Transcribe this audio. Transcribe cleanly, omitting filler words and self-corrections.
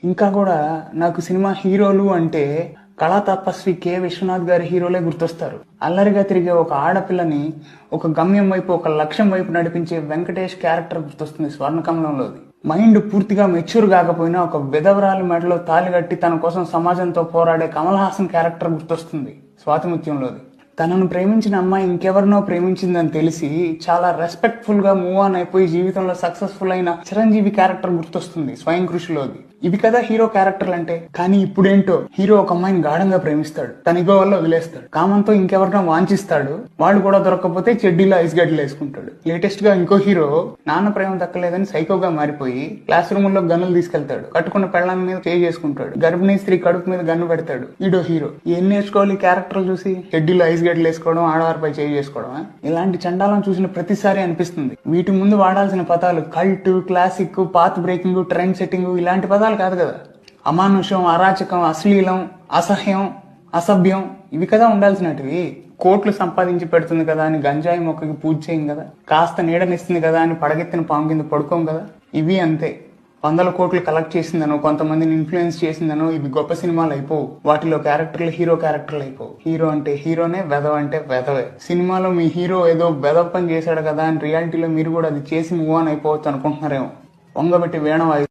ఇంకా కూడా నాకు సినిమా హీరోలు అంటే కళా తపస్వి కె విశ్వనాథ్ గారి హీరోలే గుర్తొస్తారు. అల్లరిగా తిరిగే ఒక ఆడపిల్లని ఒక గమ్యం వైపు, ఒక లక్ష్యం వైపు నడిపించే వెంకటేష్ క్యారెక్టర్ గుర్తొస్తుంది స్వర్ణకమలంలోది. మైండ్ పూర్తిగా మెచ్యూర్ కాకపోయినా ఒక విధవరాలి మెడలో తాళి కట్టి తన కోసం సమాజంతో పోరాడే కమల్ హాసన్ క్యారెక్టర్ గుర్తొస్తుంది స్వాతిముత్యంలోది. తనను ప్రేమించిన అమ్మాయి ఇంకెవరినో ప్రేమించిందని తెలిసి చాలా రెస్పెక్ట్ఫుల్ గా మూవ్ ఆన్ అయిపోయి జీవితంలో సక్సెస్ఫుల్ అయిన చిరంజీవి క్యారెక్టర్ గుర్తొస్తుంది స్వయం కృషిలోది. ఇవి కదా హీరో క్యారెక్టర్లు అంటే. కానీ ఇప్పుడేంటో హీరో ఒక అమ్మాయిని గాఢంగా ప్రేమిస్తాడు, తన ఇగో వల్ల వదిలేస్తాడు, కామంతో ఇంకెవరినో వాంఛిస్తాడు, వాడు కూడా దొరకకపోతే చెడ్డీలో ఐస్ గడ్డలు వేసుకుంటాడు. లేటెస్ట్ గా ఇంకో హీరో నాన్న ప్రేమ దక్కలేదని సైకోగా మారిపోయి క్లాస్ రూమ్ లో గన్నులు తీసుకెళ్తాడు, కట్టుకున్న పెళ్ళాం మీద చేయి చేసుకుంటాడు, గర్భిణీ స్త్రీ కడుపు మీద గన్ను పెడతాడు. ఈడో హీరో. ఏం నేర్చుకోవాలి క్యారెక్టర్లు చూసి? చెడ్డీలో ఐస్ గడ్డలు వేసుకోవడం, ఆడవారిపై చేయి చేసుకోవడం. ఇలాంటి చండాలను చూసిన ప్రతిసారి అనిపిస్తుంది వీటి ముందు వాడాల్సిన పదాలు cult, classic, path breaking, trend setting ఇలాంటి పదాలు కాదు కదా. అమానుషం, అరాచకం, అశ్లీలం, అసహ్యం, అసభ్యం ఇవి కదా ఉండాల్సినటివి. కోట్లు సంపాదించి పెడుతుంది కదా అని గంజాయి మొక్కకి పూజ చేయం కదా. కాస్త నీడనిస్తుంది కదా అని పడగెత్తిన పాము కింద పడుకోం కదా. ఇవి అంతే. 100 కోట్లు కలెక్ట్ చేసిందనో, కొంతమందిని ఇన్ఫ్లుయెన్స్ చేసిందనో ఇవి గొప్ప సినిమాలు అయిపోవు. వాటిలో క్యారెక్టర్లు హీరో క్యారెక్టర్లు అయిపోవు. హీరో అంటే హీరోనే, వెధవ అంటే వెధవే. సినిమాలో మీ హీరో ఏదో వెధవ పని చేశాడు కదా అని రియాలిటీలో మీరు కూడా అది చేసి మూవ్ ఆన్ అయిపోవచ్చు అనుకుంటున్నారేమో. వంగబెట్టి వేణవాయి